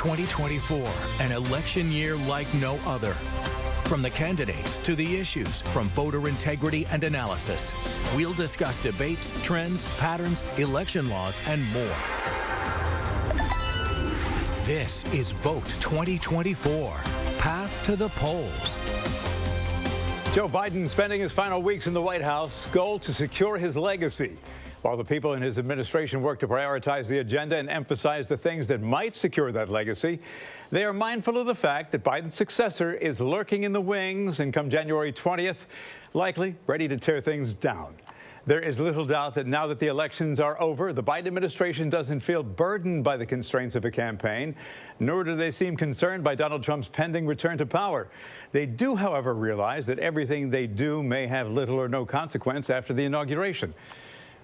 2024, an election year like no other. From the candidates to the issues, from voter integrity and analysis, we'll discuss debates, trends, patterns, election laws, and more. This is Vote 2024, Path to the Polls. Joe Biden spending his final weeks in the White House, goal to secure his legacy. While the people in his administration work to prioritize the agenda and emphasize the things that might secure that legacy, they are mindful of the fact that Biden's successor is lurking in the wings and come January 20th, likely ready to tear things down. There is little doubt that now that the elections are over, the Biden administration doesn't feel burdened by the constraints of a campaign, nor do they seem concerned by Donald Trump's pending return to power. They do, however, realize that everything they do may have little or no consequence after the inauguration.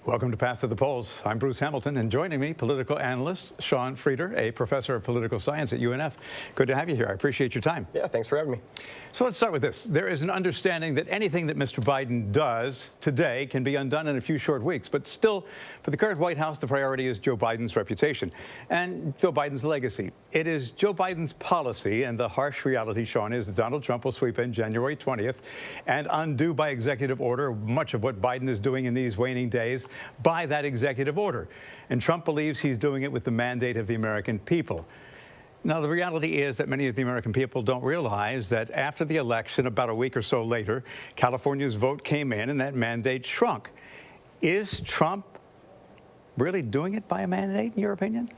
Welcome to Path to the Polls. I'm Bruce Hamilton, and joining me, political analyst Sean Frieder, a professor of political science at UNF. Good to have you here. I appreciate your time. Yeah, thanks for having me. So let's start with this. There is an understanding that anything that Mr. Biden does today can be undone in a few short weeks. But still, for the current White House, the priority is Joe Biden's reputation and Joe Biden's legacy. It is Joe Biden's policy, and the harsh reality, Sean, is that Donald Trump will sweep in January 20th and undo by executive order much of what Biden is doing in these waning days by that executive order. And Trump believes he's doing it with the mandate of the American people. Now, the reality is that many of the American people don't realize that after the election, about a week or so later, California's vote came in and that mandate shrunk. Is Trump really doing it by a mandate, in your opinion?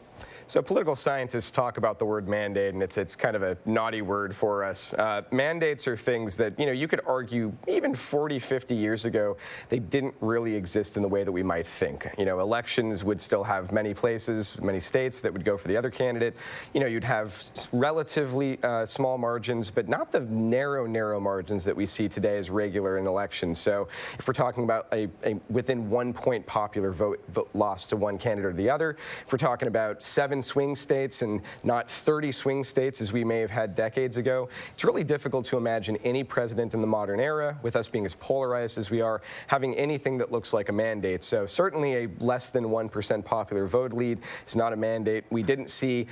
So political scientists talk about the word mandate, and it's kind of a naughty word for us. Mandates are things that, you could argue even 40, 50 years ago, they didn't really exist in the way that we might think. Elections would still have many places, many states that would go for the other candidate. You'd have relatively small margins, but not the narrow margins that we see today as regular in elections. So if we're talking about a within 1 point popular vote loss to one candidate or the other, if we're talking about 7 swing states and not 30 swing states as we may have had decades ago, it's really difficult to imagine any president in the modern era, with us being as polarized as we are, having anything that looks like a mandate. So certainly a less than 1% popular vote lead is not a mandate. We didn't see,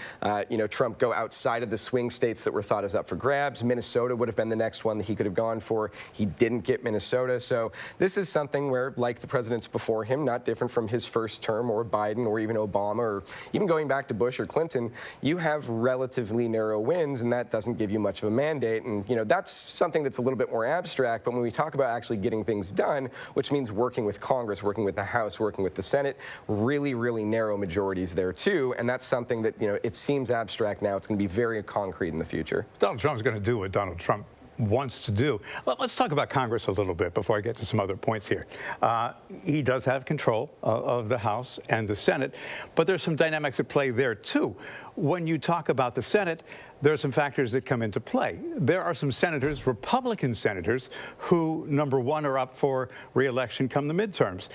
Trump go outside of the swing states that were thought as up for grabs. Minnesota would have been the next one that he could have gone for. He didn't get Minnesota. So this is something where, like the presidents before him, not different from his first term or Biden or even Obama or even going back to Bush or Clinton, you have relatively narrow wins, and that doesn't give you much of a mandate. And, that's something that's a little bit more abstract. But when we talk about actually getting things done, which means working with Congress, working with the House, working with the Senate, really, really narrow majorities there, too. And that's something that, it seems abstract now. It's going to be very concrete in the future. Donald Trump's going to do what Donald Trump wants to do. Well, let's talk about Congress a little bit before I get to some other points here. He does have control of the House and the Senate, but there's some dynamics at play there, too. When you talk about the Senate, there are some factors that come into play. There are some senators, Republican senators, who, number one, are up for re-election come the midterms.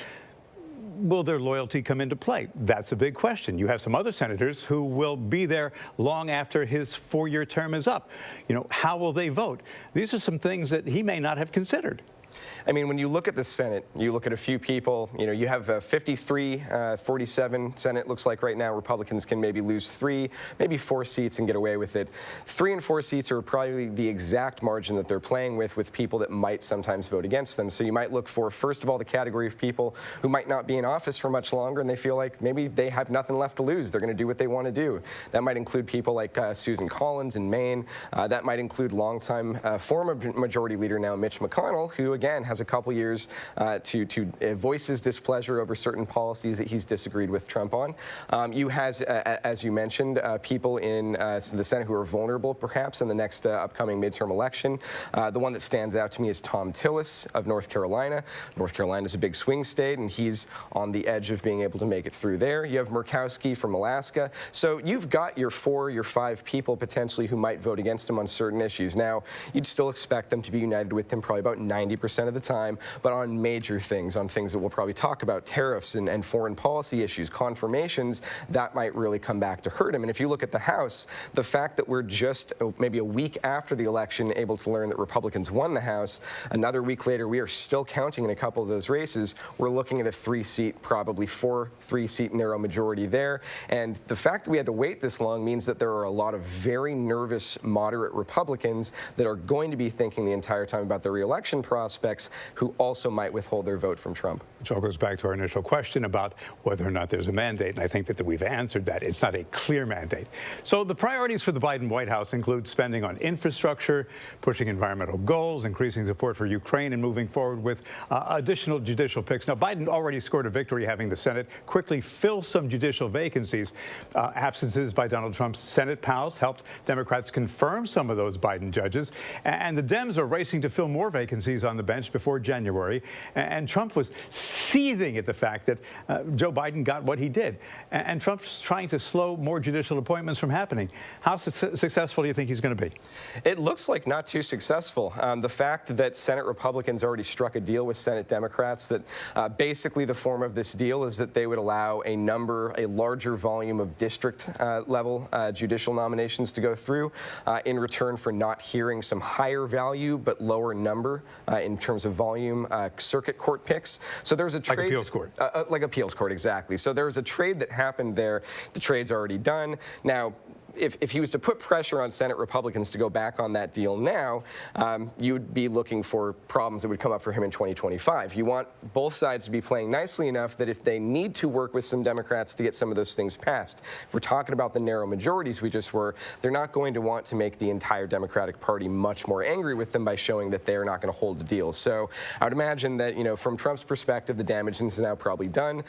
Will their loyalty come into play? That's a big question. You have some other senators who will be there long after his 4-year term is up. How will they vote? These are some things that he may not have considered. I mean, when you look at the Senate, you look at a few people, you have 53, 47 Senate looks like right now. Republicans can maybe lose 3, maybe 4 seats and get away with it. 3 and 4 seats are probably the exact margin that they're playing with people that might sometimes vote against them. So you might look for, first of all, the category of people who might not be in office for much longer and they feel like maybe they have nothing left to lose. They're going to do what they want to do. That might include people like Susan Collins in Maine. That might include longtime former majority leader now Mitch McConnell, who, again, has a couple years to voice his displeasure over certain policies that he's disagreed with Trump on. You has, as you mentioned, people in the Senate who are vulnerable, perhaps, in the next upcoming midterm election. The one that stands out to me is Tom Tillis of North Carolina. North Carolina is a big swing state, and he's on the edge of being able to make it through there. You have Murkowski from Alaska. So you've got your 4, your 5 people potentially who might vote against him on certain issues. Now, you'd still expect them to be united with him probably about 90% of the time, but on major things, on things that we'll probably talk about, tariffs and foreign policy issues, confirmations, that might really come back to hurt him. And if you look at the House, the fact that we're just maybe a week after the election able to learn that Republicans won the House, another week later, we are still counting in a couple of those races. We're looking at a 3-seat, probably 4 3-seat narrow majority there. And the fact that we had to wait this long means that there are a lot of very nervous, moderate Republicans that are going to be thinking the entire time about their re-election prospects, who also might withhold their vote from Trump. Which all goes back to our initial question about whether or not there's a mandate, and I think that we've answered that. It's not a clear mandate. So the priorities for the Biden White House include spending on infrastructure, pushing environmental goals, increasing support for Ukraine, and moving forward with additional judicial picks. Now, Biden already scored a victory having the Senate quickly fill some judicial vacancies. Absences by Donald Trump's Senate pals helped Democrats confirm some of those Biden judges, and the Dems are racing to fill more vacancies on the bench before January. And Trump was seething at the fact that Joe Biden got what he did. And Trump's trying to slow more judicial appointments from happening. How successful do you think he's going to be? It looks like not too successful. The fact that Senate Republicans already struck a deal with Senate Democrats, that basically the form of this deal is that they would allow a larger volume of district level judicial nominations to go through in return for not hearing some higher value but lower number in terms of volume circuit court picks. So there's a trade. Like appeals court. Like appeals court, exactly. So there's a trade that happened there. The trade's already done. Now, if he was to put pressure on Senate Republicans to go back on that deal now, you would be looking for problems that would come up for him in 2025. You want both sides to be playing nicely enough that if they need to work with some Democrats to get some of those things passed, if we're talking about the narrow majorities we just were, they're not going to want to make the entire Democratic Party much more angry with them by showing that they're not going to hold the deal. So I would imagine that, from Trump's perspective, the damage is now probably done.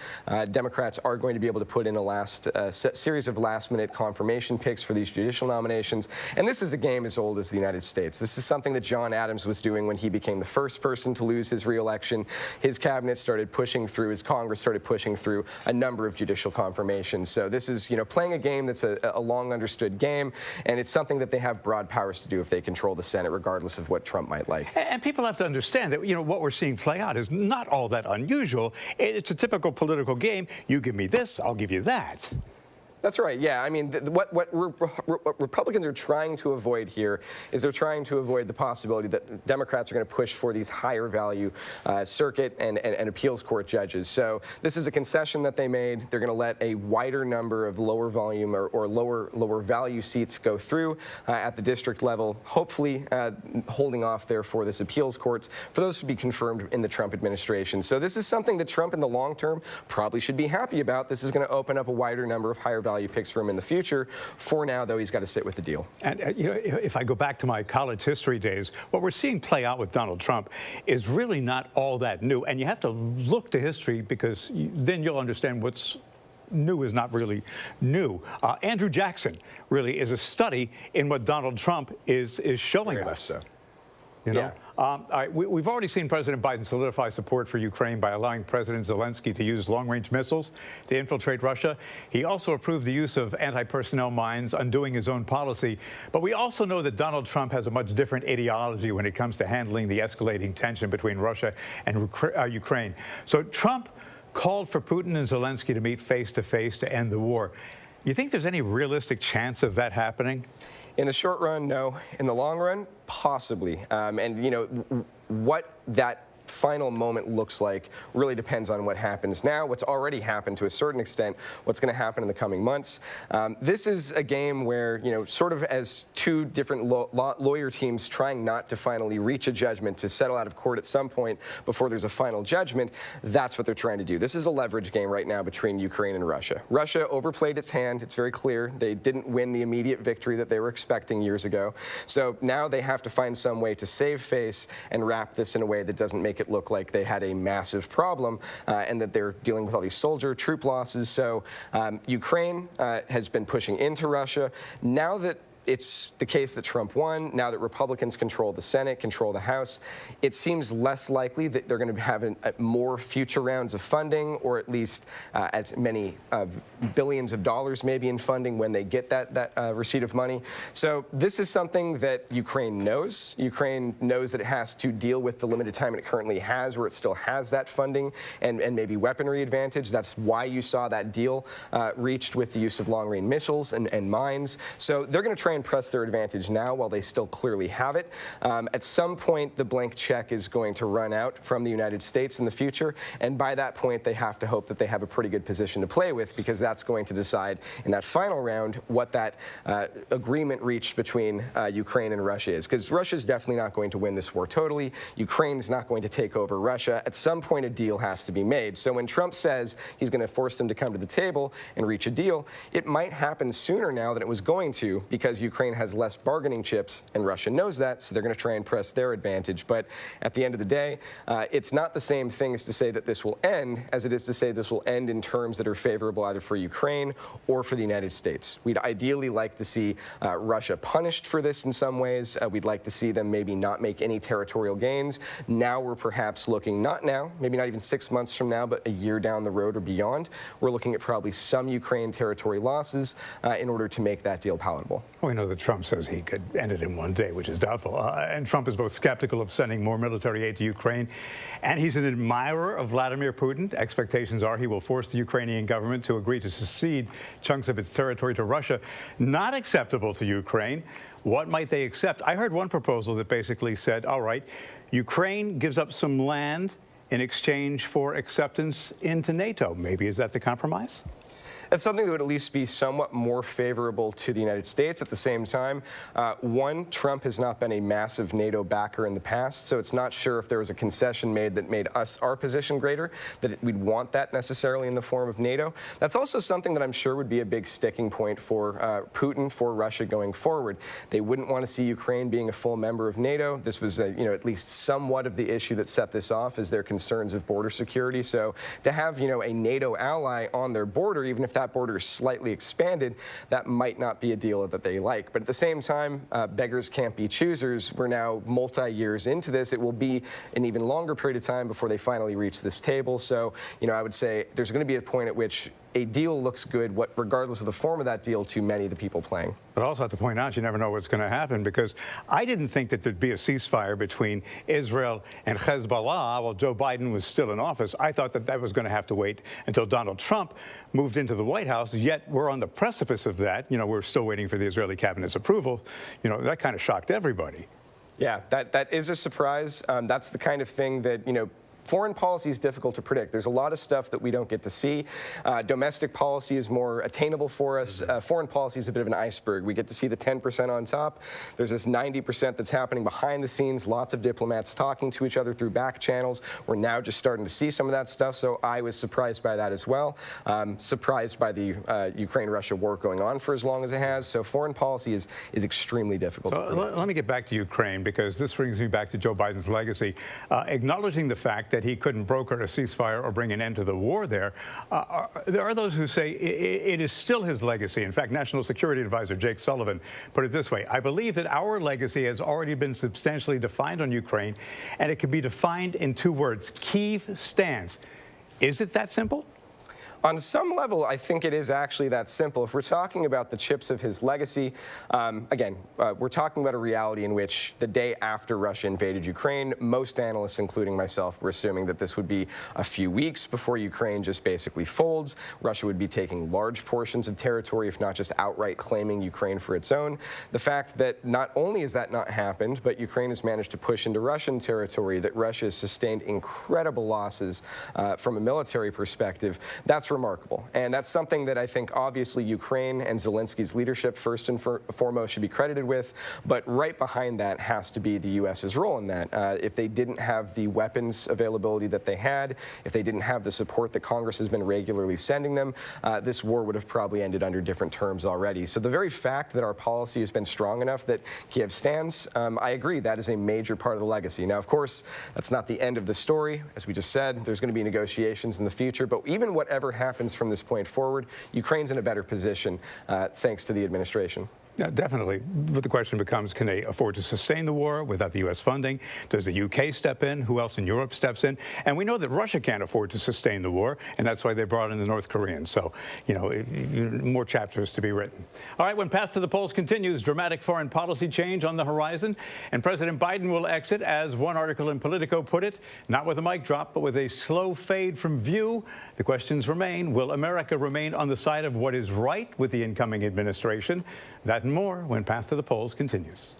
Democrats are going to be able to put in a series of last-minute confirmation picks for these judicial nominations. And this is a game as old as the United States. This is something that John Adams was doing when he became the first person to lose his re-election. His cabinet started pushing through, his Congress started pushing through a number of judicial confirmations. So this is, playing a game that's a long understood game, and it's something that they have broad powers to do if they control the Senate, regardless of what Trump might like. And people have to understand that, what we're seeing play out is not all that unusual. It's a typical political game. You give me this, I'll give you that. That's right, yeah. I mean, what Republicans are trying to avoid here is they're trying to avoid the possibility that Democrats are going to push for these higher value circuit and appeals court judges. So this is a concession that they made. They're going to let a wider number of lower volume or lower value seats go through at the district level, hopefully holding off there for this appeals courts for those to be confirmed in the Trump administration. So this is something that Trump in the long term probably should be happy about. This is going to open up a wider number of higher value picks for him in the future. For now, though, he's got to sit with the deal. And if I go back to my college history days, what we're seeing play out with Donald Trump is really not all that new. And you have to look to history because then you'll understand what's new is not really new. Andrew Jackson really is a study in what Donald Trump is showing Very us. much so. Yeah. All right, we've already seen President Biden solidify support for Ukraine by allowing President Zelensky to use long-range missiles to infiltrate Russia. He also approved the use of anti-personnel mines, undoing his own policy. But we also know that Donald Trump has a much different ideology when it comes to handling the escalating tension between Russia and Ukraine. So Trump called for Putin and Zelensky to meet face-to-face to end the war. You think there's any realistic chance of that happening? In the short run, no. In the long run, possibly. And what that final moment looks like really depends on what happens now, what's already happened to a certain extent, what's going to happen in the coming months. This is a game where, sort of as two different lawyer teams trying not to finally reach a judgment to settle out of court at some point before there's a final judgment, that's what they're trying to do. This is a leverage game right now between Ukraine and Russia. Russia overplayed its hand. It's very clear. They didn't win the immediate victory that they were expecting years ago. So now they have to find some way to save face and wrap this in a way that doesn't make it look like they had a massive problem and that they're dealing with all these troop losses. So Ukraine has been pushing into Russia. Now that it's the case that Trump won. Now that Republicans control the Senate, control the House, it seems less likely that they're going to have more future rounds of funding, or at least as many billions of dollars maybe in funding when they get that receipt of money. So this is something that Ukraine knows. Ukraine knows that it has to deal with the limited time it currently has, where it still has that funding and maybe weaponry advantage. That's why you saw that deal reached with the use of long-range missiles and mines. So they're going to try and press their advantage now while they still clearly have it. At some point, the blank check is going to run out from the United States in the future, and by that point, they have to hope that they have a pretty good position to play with, because that's going to decide in that final round what that agreement reached between Ukraine and Russia is. Because Russia's definitely not going to win this war totally. Ukraine's not going to take over Russia. At some point, a deal has to be made. So when Trump says he's going to force them to come to the table and reach a deal, it might happen sooner now than it was going to, because Ukraine has less bargaining chips, and Russia knows that, so they're going to try and press their advantage. But at the end of the day, it's not the same thing as to say that this will end as it is to say this will end in terms that are favorable either for Ukraine or for the United States. We'd ideally like to see Russia punished for this in some ways. We'd like to see them maybe not make any territorial gains. Now we're perhaps looking, not now, maybe not even 6 months from now, but a year down the road or beyond, we're looking at probably some Ukraine territory losses in order to make that deal palatable. We know that Trump says he could end it in one day, which is doubtful. And Trump is both skeptical of sending more military aid to Ukraine, and he's an admirer of Vladimir Putin. Expectations are he will force the Ukrainian government to agree to cede chunks of its territory to Russia. Not acceptable to Ukraine. What might they accept? I heard one proposal that basically said, all right, Ukraine gives up some land in exchange for acceptance into NATO. Maybe is that the compromise? That's something that would at least be somewhat more favorable to the United States. At the same time, one, Trump has not been a massive NATO backer in the past, so it's not sure if there was a concession made that made our position greater, that we'd want that necessarily in the form of NATO. That's also something that I'm sure would be a big sticking point for Putin, for Russia going forward. They wouldn't want to see Ukraine being a full member of NATO. This was, at least somewhat of the issue that set this off, is their concerns of border security. So to have, a NATO ally on their border, even if that border is slightly expanded, that might not be a deal that they like. But at the same time, beggars can't be choosers. We're now multi-years into this. It will be an even longer period of time before they finally reach this table. So, I would say there's going to be a point at which a deal looks good, regardless of the form of that deal, to many of the people playing. But I also have to point out, you never know what's going to happen, because I didn't think that there'd be a ceasefire between Israel and Hezbollah while Joe Biden was still in office. I thought that was going to have to wait until Donald Trump moved into the White House, yet we're on the precipice of that. We're still waiting for the Israeli cabinet's approval. That kind of shocked everybody. Yeah, that is a surprise. That's the kind of thing that, foreign policy is difficult to predict. There's a lot of stuff that we don't get to see. Domestic policy is more attainable for us. Foreign policy is a bit of an iceberg. We get to see the 10% on top. There's this 90% that's happening behind the scenes, lots of diplomats talking to each other through back channels. We're now just starting to see some of that stuff, so I was surprised by that as well. Surprised by the Ukraine-Russia war going on for as long as it has. So foreign policy is extremely difficult to predict. Let me get back to Ukraine, because this brings me back to Joe Biden's legacy. Acknowledging the fact that he couldn't broker a ceasefire or bring an end to the war there are those who say it is still his legacy. In fact, National Security Advisor Jake Sullivan put it this way: I believe that our legacy has already been substantially defined on Ukraine, and it can be defined in 2 words: Kyiv stands. Is it that simple? On some level, I think it is actually that simple. If we're talking about the chips of his legacy, again, we're talking about a reality in which the day after Russia invaded Ukraine, most analysts, including myself, were assuming that this would be a few weeks before Ukraine just basically folds. Russia would be taking large portions of territory, if not just outright claiming Ukraine for its own. The fact that not only has that not happened, but Ukraine has managed to push into Russian territory, that Russia has sustained incredible losses from a military perspective, that's remarkable. And that's something that I think obviously Ukraine and Zelensky's leadership first and foremost should be credited with, but right behind that has to be the U.S.'s role in that. If they didn't have the weapons availability that they had, if they didn't have the support that Congress has been regularly sending them, this war would have probably ended under different terms already. So the very fact that our policy has been strong enough that Kyiv stands, I agree, that is a major part of the legacy. Now, of course, that's not the end of the story. As we just said, there's going to be negotiations in the future, but even whatever happens from this point forward, Ukraine's in a better position thanks to the administration. Definitely. But the question becomes, can they afford to sustain the war without the U.S. funding? Does the UK step in? Who else in Europe steps in? And we know that Russia can't afford to sustain the war, and that's why they brought in the North Koreans. So, more chapters to be written. All right, when Path to the Polls continues, dramatic foreign policy change on the horizon, and President Biden will exit, as one article in Politico put it, not with a mic drop, but with a slow fade from view. The questions remain, will America remain on the side of what is right with the incoming administration? That and more when Path to the Polls continues.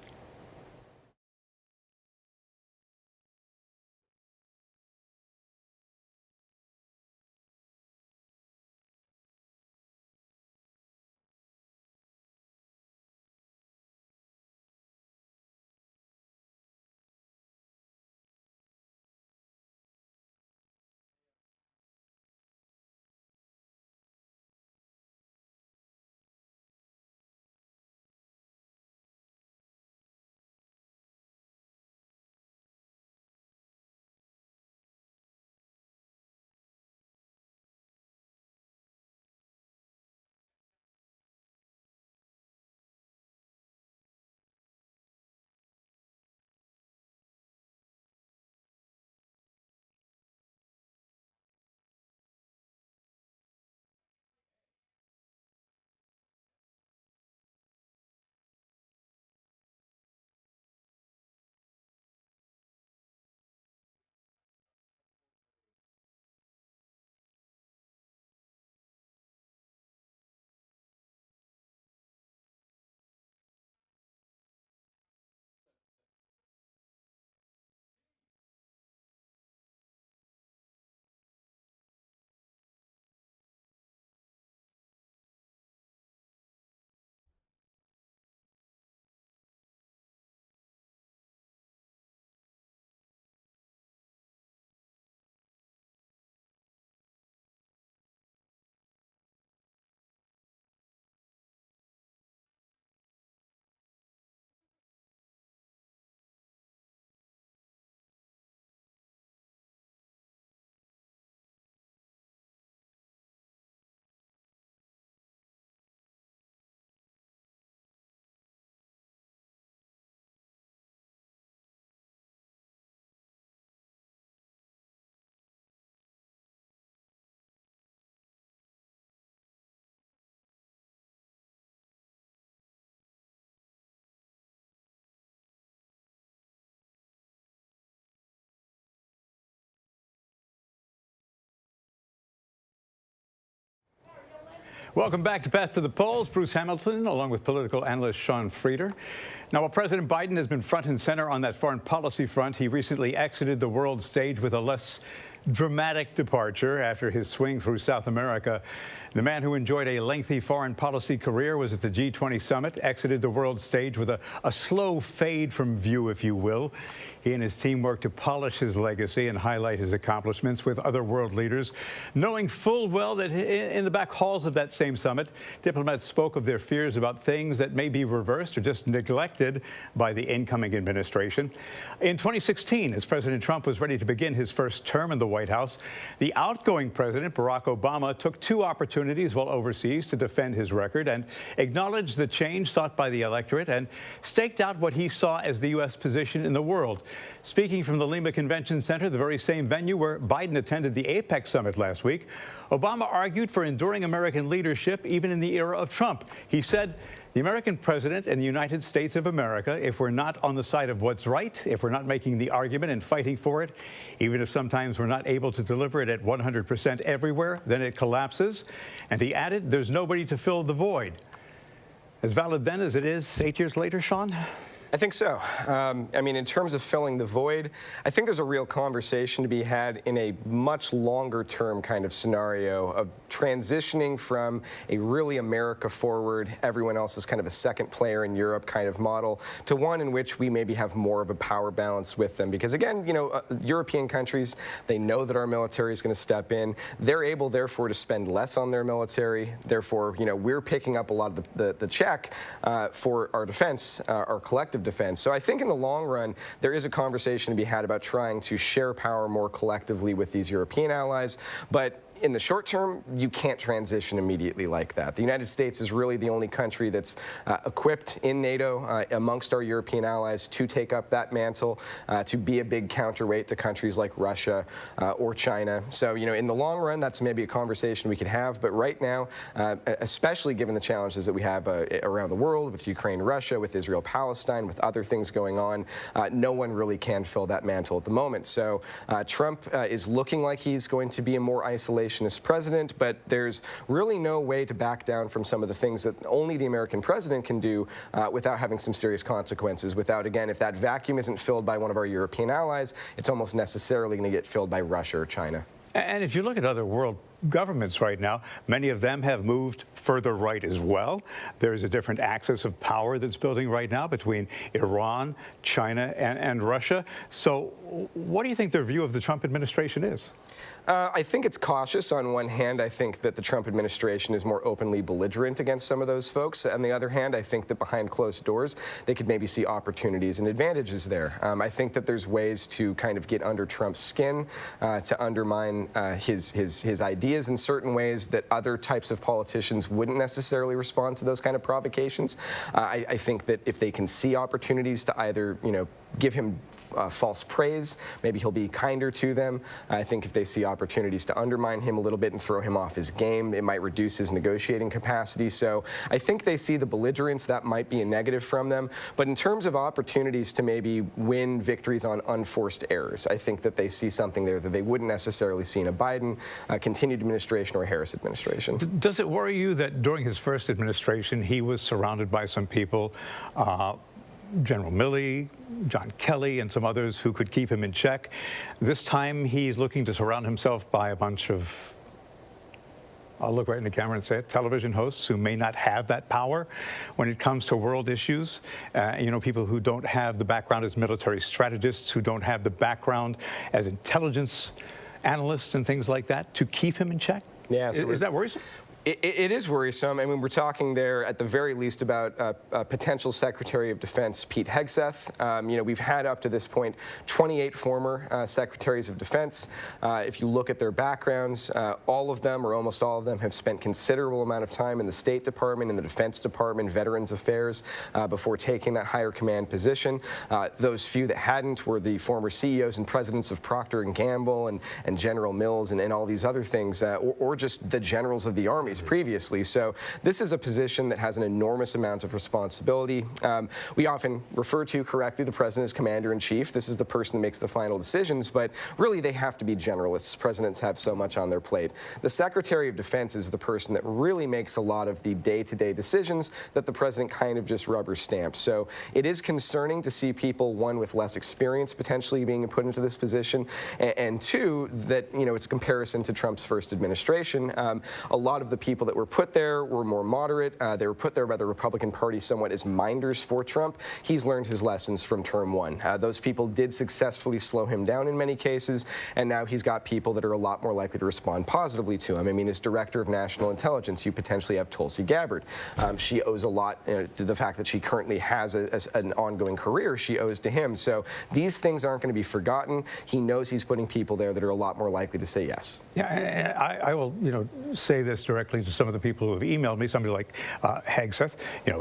Welcome back to Path to the Polls. Bruce Hamilton, along with political analyst Sean Frieder. Now, while President Biden has been front and center on that foreign policy front, he recently exited the world stage with a less dramatic departure after his swing through South America. The man who enjoyed a lengthy foreign policy career was at the G20 summit, exited the world stage with a slow fade from view, if you will. He and his team worked to polish his legacy and highlight his accomplishments with other world leaders, knowing full well that in the back halls of that same summit, diplomats spoke of their fears about things that may be reversed or just neglected by the incoming administration. In 2016, as President Trump was ready to begin his first term in the White House, the outgoing president, Barack Obama, took two opportunities while overseas to defend his record and acknowledge the change sought by the electorate and staked out what he saw as the U.S. position in the world. Speaking from the Lima Convention Center, the very same venue where Biden attended the APEC summit last week, Obama argued for enduring American leadership even in the era of Trump. He said, the American president and the United States of America, if we're not on the side of what's right, if we're not making the argument and fighting for it, even if sometimes we're not able to deliver it at 100% everywhere, then it collapses. And he added, there's nobody to fill the void. As valid then as it is 8 years later, Sean? I think so. I mean, in terms of filling the void, I think there's a real conversation to be had in a much longer term kind of scenario of transitioning from a really America forward, everyone else is kind of a second player in Europe kind of model, to one in which we maybe have more of a power balance with them. Because again, European countries, they know that our military is going to step in. They're able, therefore, to spend less on their military. Therefore, we're picking up a lot of the check for our defense, our collective defense. So I think in the long run, there is a conversation to be had about trying to share power more collectively with these European allies. But in the short term, you can't transition immediately like that. The United States is really the only country that's equipped in NATO amongst our European allies to take up that mantle, to be a big counterweight to countries like Russia or China. So, in the long run, that's maybe a conversation we could have. But right now, especially given the challenges that we have around the world with Ukraine, Russia, with Israel, Palestine, with other things going on, no one really can fill that mantle at the moment. So Trump is looking like he's going to be a more isolationist president, but there's really no way to back down from some of the things that only the American president can do without having some serious consequences. Without, again, if that vacuum isn't filled by one of our European allies, it's almost necessarily going to get filled by Russia or China. And if you look at other world governments right now, many of them have moved further right as well. There's a different axis of power that's building right now between Iran, China, and Russia. So what do you think their view of the Trump administration is? I think it's cautious. On one hand, I think that the Trump administration is more openly belligerent against some of those folks. On the other hand, I think that behind closed doors, they could maybe see opportunities and advantages there. I think that there's ways to kind of get under Trump's skin, to undermine his ideas in certain ways that other types of politicians wouldn't necessarily respond to those kind of provocations. I think that if they can see opportunities to either, give him false praise, maybe he'll be kinder to them. I think if they see opportunities to undermine him a little bit and throw him off his game, it might reduce his negotiating capacity. So I think they see the belligerence. That might be a negative from them. But in terms of opportunities to maybe win victories on unforced errors, I think that they see something there that they wouldn't necessarily see in a Biden continued administration or a Harris administration. Does it worry you that during his first administration, he was surrounded by some people, General Milley, John Kelly, and some others who could keep him in check? This time, he's looking to surround himself by a bunch of, I'll look right in the camera and say it, television hosts who may not have that power when it comes to world issues. People who don't have the background as military strategists, who don't have the background as intelligence analysts and things like that, to keep him in check? Yeah, so is that worrisome? It is worrisome. I mean, we're talking there at the very least about potential Secretary of Defense Pete Hegseth. We've had up to this point 28 former Secretaries of Defense. If you look at their backgrounds, all of them or almost all of them have spent considerable amount of time in the State Department, in the Defense Department, Veterans Affairs before taking that higher command position. Those few that hadn't were the former CEOs and presidents of Procter & Gamble and General Mills and all these other things, or just the generals of the armies previously. So this is a position that has an enormous amount of responsibility. We often refer to correctly the president as commander-in-chief. This is the person that makes the final decisions, but really they have to be generalists. Presidents have so much on their plate. The Secretary of Defense is the person that really makes a lot of the day-to-day decisions that the president kind of just rubber stamps. So it is concerning to see people, one, with less experience potentially being put into this position, and two, that it's a comparison to Trump's first administration. A lot of the people that were put there were more moderate. They were put there by the Republican Party somewhat as minders for Trump. He's learned his lessons from term one. Those people did successfully slow him down in many cases, and now he's got people that are a lot more likely to respond positively to him. I mean, as Director of National Intelligence, you potentially have Tulsi Gabbard. She owes a lot to the fact that she currently has an ongoing career she owes to him. So these things aren't going to be forgotten. He knows he's putting people there that are a lot more likely to say yes. Yeah, I will, say this directly to some of the people who have emailed me. Somebody like Hegseth,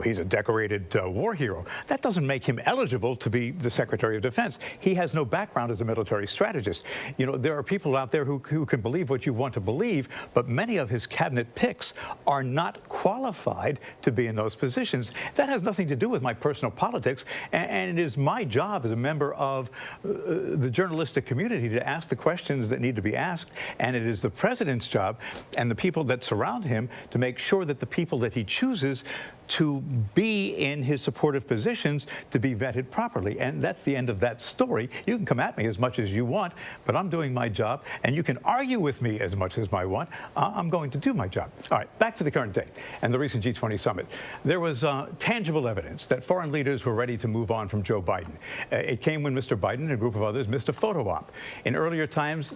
he's a decorated war hero. That doesn't make him eligible to be the Secretary of Defense. He has no background as a military strategist. There are people out there who can believe what you want to believe, but many of his cabinet picks are not qualified to be in those positions. That has nothing to do with my personal politics, and it is my job as a member of the journalistic community to ask the questions that need to be asked, and it is the president's job and the people that surround him to make sure that the people that he chooses to be in his supportive positions to be vetted properly. And that's the end of that story. You can come at me as much as you want, but I'm doing my job, and you can argue with me as much as I want. I'm going to do my job. All right, back to the current day and the recent G20 summit. There was tangible evidence that foreign leaders were ready to move on from Joe Biden. It came when Mr. Biden and a group of others missed a photo op. In earlier times,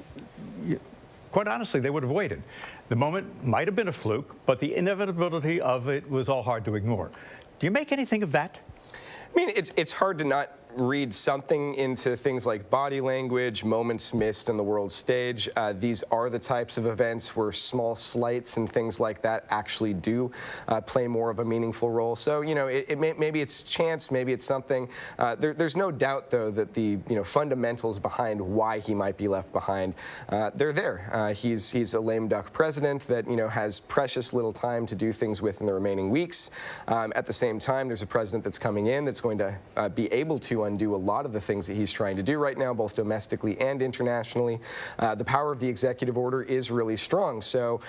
quite honestly, they would have waited. The moment might have been a fluke, but the inevitability of it was all hard to ignore. Do you make anything of that? I mean, it's hard to not read something into things like body language, moments missed on the world stage. These are the types of events where small slights and things like that actually do play more of a meaningful role. So, maybe it's chance, maybe it's something. There's no doubt, though, that the fundamentals behind why he might be left behind, they're there. He's a lame duck president that has precious little time to do things with in the remaining weeks. At the same time, there's a president that's coming in that's going to be able to undo a lot of the things that he's trying to do right now, both domestically and internationally. The power of the executive order is really strong. So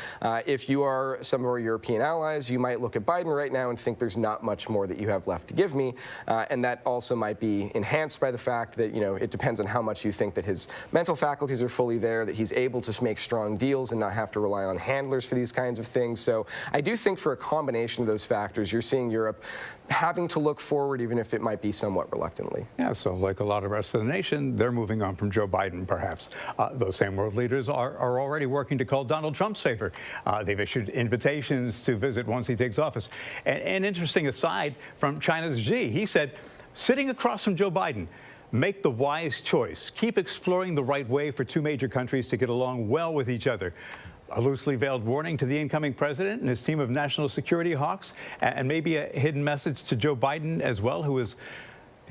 if you are some of our European allies, you might look at Biden right now and think there's not much more that you have left to give me. And that also might be enhanced by the fact that, it depends on how much you think that his mental faculties are fully there, that he's able to make strong deals and not have to rely on handlers for these kinds of things. So I do think for a combination of those factors, you're seeing Europe having to look forward, even if it might be somewhat reluctantly. Yeah, so like a lot of the rest of the nation, they're moving on from Joe Biden, perhaps. Those same world leaders are already working to call Donald Trump's favor. They've issued invitations to visit once he takes office. And interesting aside from China's Xi, he said, sitting across from Joe Biden, make the wise choice. Keep exploring the right way for two major countries to get along well with each other. A loosely veiled warning to the incoming president and his team of national security hawks, and maybe a hidden message to Joe Biden as well, who is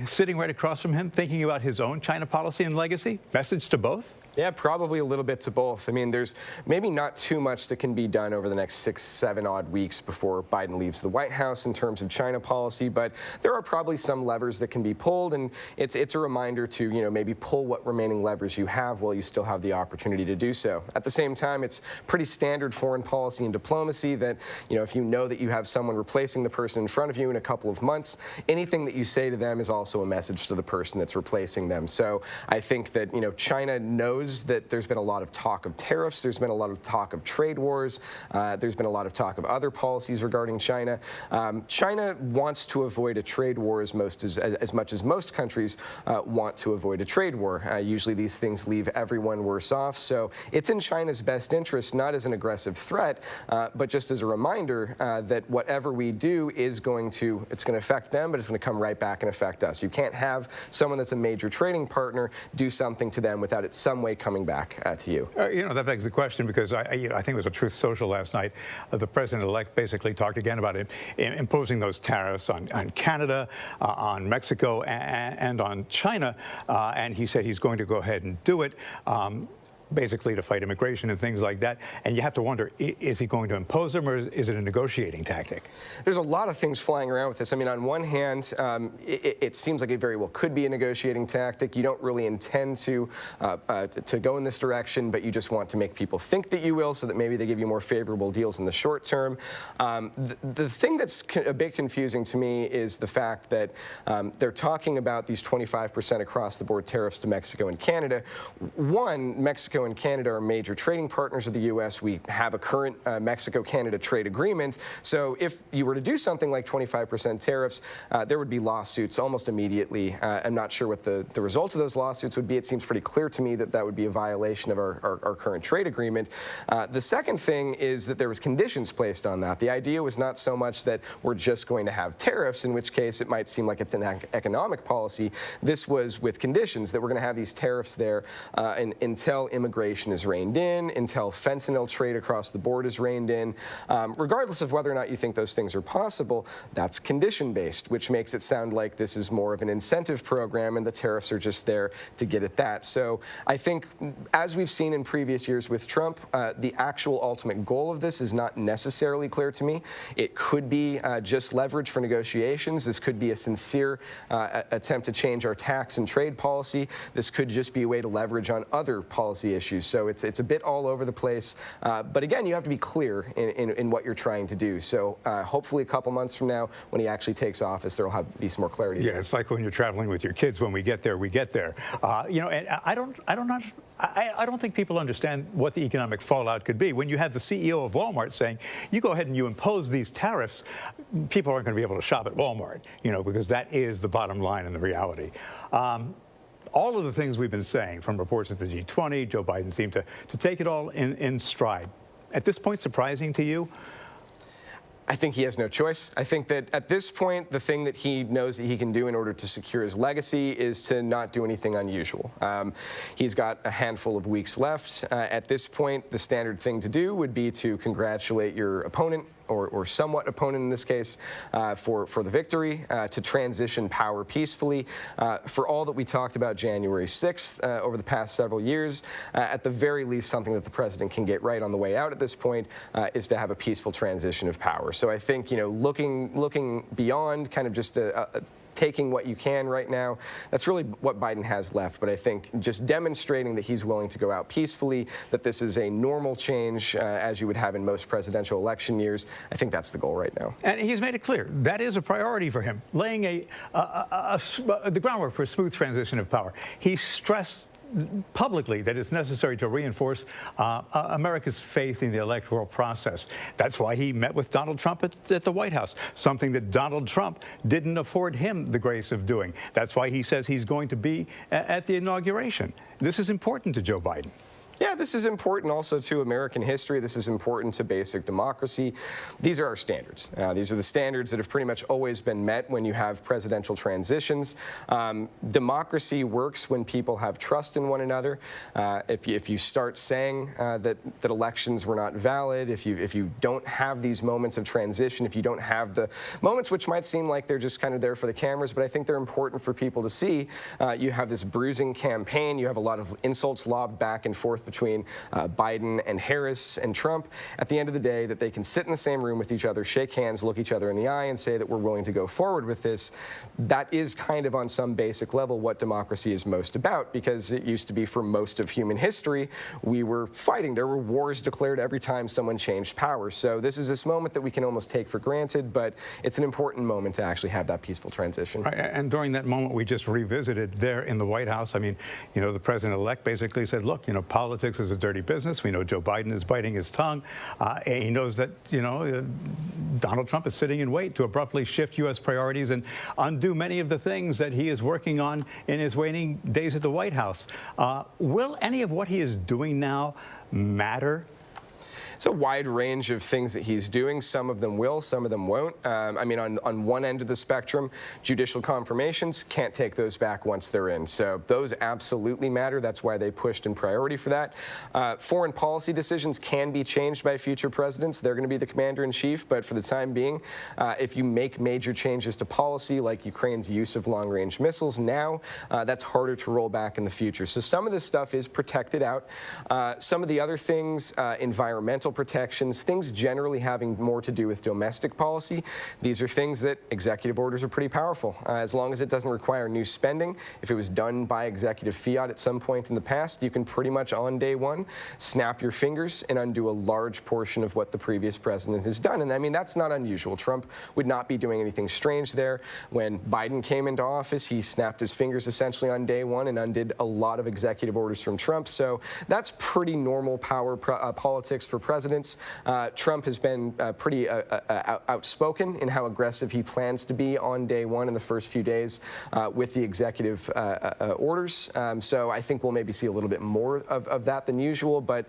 sitting right across from him, thinking about his own China policy and legacy. Message to both? Yeah, probably a little bit to both. I mean, there's maybe not too much that can be done over the next 6, 7 odd weeks before Biden leaves the White House in terms of China policy, but there are probably some levers that can be pulled, and it's a reminder to, maybe pull what remaining levers you have while you still have the opportunity to do so. At the same time, it's pretty standard foreign policy and diplomacy that, if you know that you have someone replacing the person in front of you in a couple of months, anything that you say to them is also a message to the person that's replacing them. So I think that, China knows that there's been a lot of talk of tariffs, there's been a lot of talk of trade wars, there's been a lot of talk of other policies regarding China. China wants to avoid a trade war as much as most countries want to avoid a trade war. Usually these things leave everyone worse off, so it's in China's best interest, not as an aggressive threat, but just as a reminder that whatever we do is going to affect them, but it's going to come right back and affect us. You can't have someone that's a major trading partner do something to them without it some way coming back to you. That begs the question, because I think it was a Truth Social last night. The president-elect basically talked again about imposing those tariffs on Canada, on Mexico, and on China. And he said he's going to go ahead and do it. Basically to fight immigration and things like that. And you have to wonder, is he going to impose them, or is it a negotiating tactic? There's a lot of things flying around with this. I mean, on one hand, it seems like it very well could be a negotiating tactic. You don't really intend to go in this direction, but you just want to make people think that you will, so that maybe they give you more favorable deals in the short term. The thing that's a bit confusing to me is the fact that they're talking about these 25% across-the-board tariffs to Mexico and Canada. One, Mexico and Canada are major trading partners of the U.S. We have a current Mexico-Canada trade agreement. So if you were to do something like 25% tariffs, there would be lawsuits almost immediately. I'm not sure what the result of those lawsuits would be. It seems pretty clear to me that that would be a violation of our current trade agreement. The second thing is that there was conditions placed on that. The idea was not so much that we're just going to have tariffs, in which case it might seem like it's an economic policy. This was with conditions that we're going to have these tariffs there until immigration is reined in, until fentanyl trade across the board is reined in. Regardless of whether or not you think those things are possible, that's condition-based, which makes it sound like this is more of an incentive program and the tariffs are just there to get at that. So I think, as we've seen in previous years with Trump, the actual ultimate goal of this is not necessarily clear to me. It could be just leverage for negotiations. This could be a sincere attempt to change our tax and trade policy. This could just be a way to leverage on other policy issues. So it's a bit all over the place. But again, you have to be clear in what you're trying to do. So hopefully a couple months from now, when he actually takes office, there will be some more clarity. Yeah, it's like when you're traveling with your kids. When we get there, we get there. And I don't think people understand what the economic fallout could be. When you have the CEO of Walmart saying, you go ahead and you impose these tariffs, people aren't going to be able to shop at Walmart, because that is the bottom line and the reality. All of the things we've been saying, from reports at the G20, Joe Biden seemed to take it all in stride. At this point, surprising to you? I think he has no choice. I think that at this point, the thing that he knows that he can do in order to secure his legacy is to not do anything unusual. He's got a handful of weeks left. At this point, the standard thing to do would be to congratulate your opponent, or somewhat opponent in this case, for the victory, to transition power peacefully. For all that we talked about January 6th over the past several years, at the very least, something that the president can get right on the way out at this point is to have a peaceful transition of power. So I think, looking beyond kind of just taking what you can right now, that's really what Biden has left. But I think just demonstrating that he's willing to go out peacefully, that this is a normal change as you would have in most presidential election years, I think that's the goal right now. And he's made it clear that is a priority for him, laying the groundwork for a smooth transition of power. He stressed publicly that it's necessary to reinforce America's faith in the electoral process. That's why he met with Donald Trump at the White House, something that Donald Trump didn't afford him the grace of doing. That's why he says he's going to be at the inauguration. This is important to Joe Biden. Yeah, this is important also to American history. This is important to basic democracy. These are our standards. These are the standards that have pretty much always been met when you have presidential transitions. Democracy works when people have trust in one another. If you start saying that elections were not valid, if you don't have these moments of transition, if you don't have the moments which might seem like they're just kind of there for the cameras, but I think they're important for people to see. You have this bruising campaign. You have a lot of insults lobbed back and forth between Biden and Harris and Trump. At the end of the day, that they can sit in the same room with each other, shake hands, look each other in the eye, and say that we're willing to go forward with this. That is kind of on some basic level what democracy is most about, because it used to be for most of human history, we were fighting. There were wars declared every time someone changed power. So this is this moment that we can almost take for granted, but it's an important moment to actually have that peaceful transition. Right, and during that moment we just revisited there in the White House, I mean, the president-elect basically said, look, politics is a dirty business. We know Joe Biden is biting his tongue. He knows that, Donald Trump is sitting in wait to abruptly shift U.S. priorities and undo many of the things that he is working on in his waning days at the White House. Will any of what he is doing now matter? It's a wide range of things that he's doing. Some of them will, some of them won't. I mean, on one end of the spectrum, judicial confirmations, can't take those back once they're in. So those absolutely matter. That's why they pushed in priority for that. Foreign policy decisions can be changed by future presidents. They're going to be the commander-in-chief. But for the time being, if you make major changes to policy, like Ukraine's use of long-range missiles now, that's harder to roll back in the future. So some of this stuff is protected out. Some of the other things, environmental protections, things generally having more to do with domestic policy. These are things that executive orders are pretty powerful. As long as it doesn't require new spending, if it was done by executive fiat at some point in the past, you can pretty much on day one snap your fingers and undo a large portion of what the previous president has done. And I mean, that's not unusual. Trump would not be doing anything strange there. When Biden came into office, he snapped his fingers essentially on day one and undid a lot of executive orders from Trump. So that's pretty normal power politics for presidents. Trump has been pretty outspoken in how aggressive he plans to be on day one in the first few days with the executive orders. So I think we'll maybe see a little bit more of that than usual, but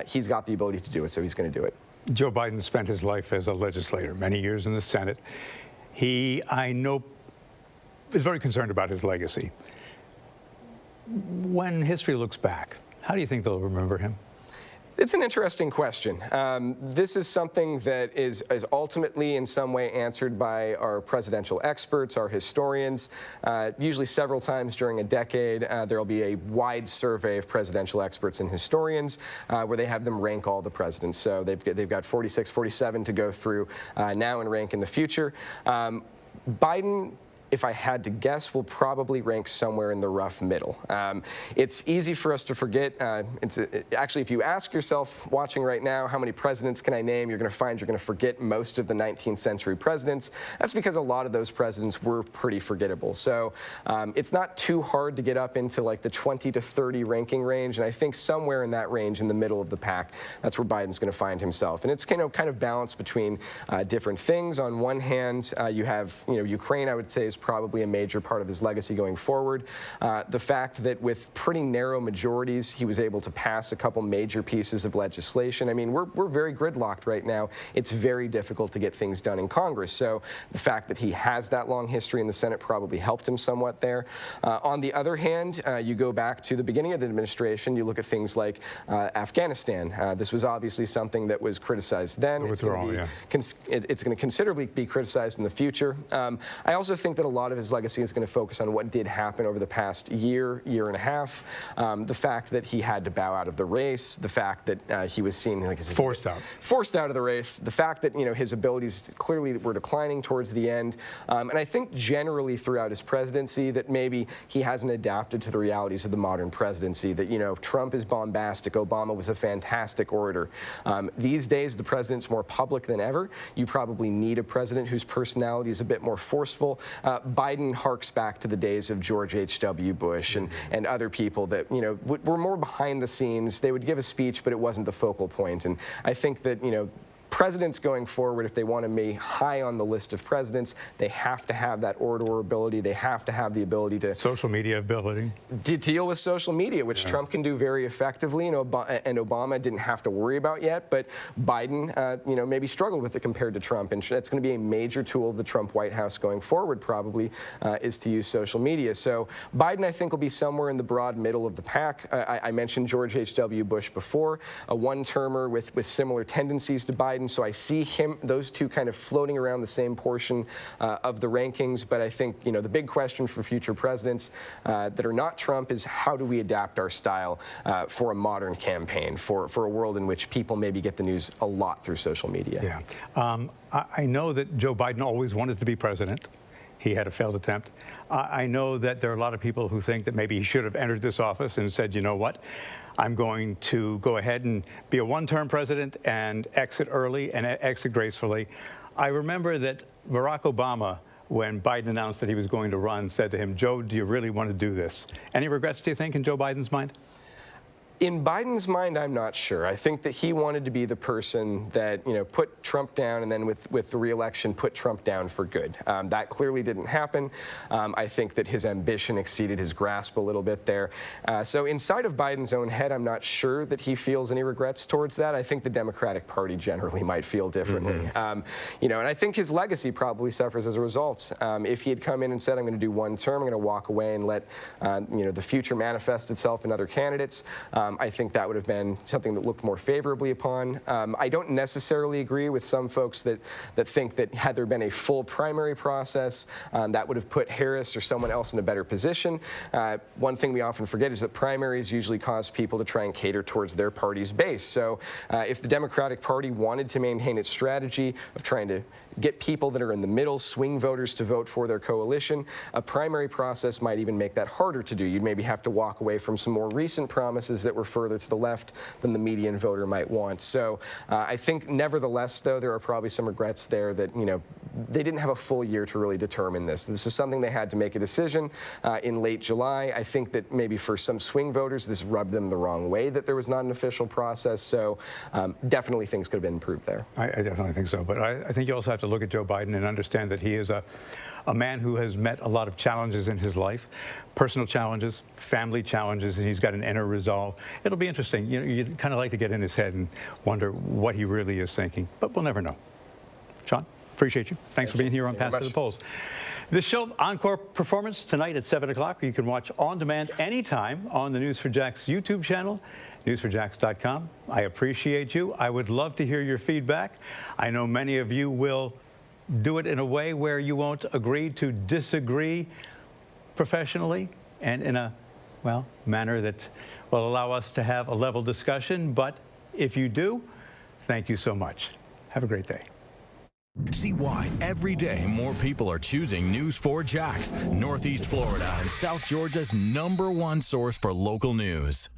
he's got the ability to do it, so he's going to do it. Joe Biden spent his life as a legislator, many years in the Senate. He, I know, is very concerned about his legacy. When history looks back, how do you think they'll remember him? It's an interesting question. This is something that is ultimately in some way answered by our presidential experts, our historians. Usually several times during a decade, there will be a wide survey of presidential experts and historians where they have them rank all the presidents. So they've got 46, 47 to go through now and rank in the future. Biden, if I had to guess, will probably rank somewhere in the rough middle. It's easy for us to forget. Actually, if you ask yourself watching right now, how many presidents can I name, you're going to find you're going to forget most of the 19th century presidents. That's because a lot of those presidents were pretty forgettable. So it's not too hard to get up into like the 20 to 30 ranking range. And I think somewhere in that range in the middle of the pack, that's where Biden's going to find himself. And it's kind of balanced between different things. On one hand, you have, Ukraine, I would say, is probably a major part of his legacy going forward. The fact that with pretty narrow majorities, he was able to pass a couple major pieces of legislation. I mean, we're very gridlocked right now. It's very difficult to get things done in Congress. So the fact that he has that long history in the Senate probably helped him somewhat there. On the other hand, you go back to the beginning of the administration, you look at things like Afghanistan. This was obviously something that was criticized then. It's going to considerably be criticized in the future. I also think that a lot of his legacy is going to focus on what did happen over the past year and a half. The fact that he had to bow out of the race, the fact that he was seen like forced out of the race, the fact that his abilities clearly were declining towards the end, and I think generally throughout his presidency that maybe he hasn't adapted to the realities of the modern presidency. That Trump is bombastic, Obama was a fantastic orator. These days the president's more public than ever. You probably need a president whose personality is a bit more forceful. Biden harks back to the days of George H.W. Bush and other people that were more behind the scenes. They would give a speech, but it wasn't the focal point. And I think that presidents going forward, if they want to be high on the list of presidents, they have to have that orator ability. They have to have the ability to social media ability to deal with social media, which Trump can do very effectively, and Obama didn't have to worry about yet. But Biden, maybe struggled with it compared to Trump, and that's going to be a major tool of the Trump White House going forward. Probably is to use social media. So Biden, I think, will be somewhere in the broad middle of the pack. I mentioned George H.W. Bush before, a one-termer with similar tendencies to Biden. So I see those two kind of floating around the same portion of the rankings. But I think, the big question for future presidents that are not Trump is how do we adapt our style for a modern campaign, for a world in which people maybe get the news a lot through social media. Yeah. I know that Joe Biden always wanted to be president. He had a failed attempt. I know that there are a lot of people who think that maybe he should have entered this office and said, you know what? I'm going to go ahead and be a one-term president and exit early and exit gracefully. I remember that Barack Obama, when Biden announced that he was going to run, said to him, Joe, do you really want to do this? Any regrets, do you think, in Joe Biden's mind? In Biden's mind, I'm not sure. I think that he wanted to be the person that, put Trump down and then with the re-election put Trump down for good. That clearly didn't happen. I think that his ambition exceeded his grasp a little bit there. So inside of Biden's own head, I'm not sure that he feels any regrets towards that. I think the Democratic Party generally might feel differently. And I think his legacy probably suffers as a result. If he had come in and said, I'm going to do one term, I'm going to walk away and let, the future manifest itself in other candidates, I think that would have been something that looked more favorably upon. I don't necessarily agree with some folks that think that had there been a full primary process, that would have put Harris or someone else in a better position. One thing we often forget is that primaries usually cause people to try and cater towards their party's base. So if the Democratic Party wanted to maintain its strategy of trying to get people that are in the middle, swing voters, to vote for their coalition, a primary process might even make that harder to do. You'd maybe have to walk away from some more recent promises that were further to the left than the median voter might want. So I think nevertheless, though, there are probably some regrets there that, they didn't have a full year to really determine this. This is something they had to make a decision in late July. I think that maybe for some swing voters, this rubbed them the wrong way that there was not an official process. So definitely things could have been improved there. I definitely think so. But I think you also have to look at Joe Biden and understand that he is a man who has met a lot of challenges in his life, personal challenges, family challenges, and he's got an inner resolve. It'll be interesting. You'd kind of like to get in his head and wonder what he really is thinking, but we'll never know. Sean, appreciate you. Thanks for being here on Path to the Polls. This show, encore performance tonight at 7 o'clock. You can watch on demand anytime on the News4Jax YouTube channel, news4jax.com. I appreciate you. I would love to hear your feedback. I know many of you will do it in a way where you won't agree to disagree professionally and in a, manner that will allow us to have a level discussion. But if you do, thank you so much. Have a great day. See why every day more people are choosing News4Jax, Northeast Florida and South Georgia's #1 source for local news.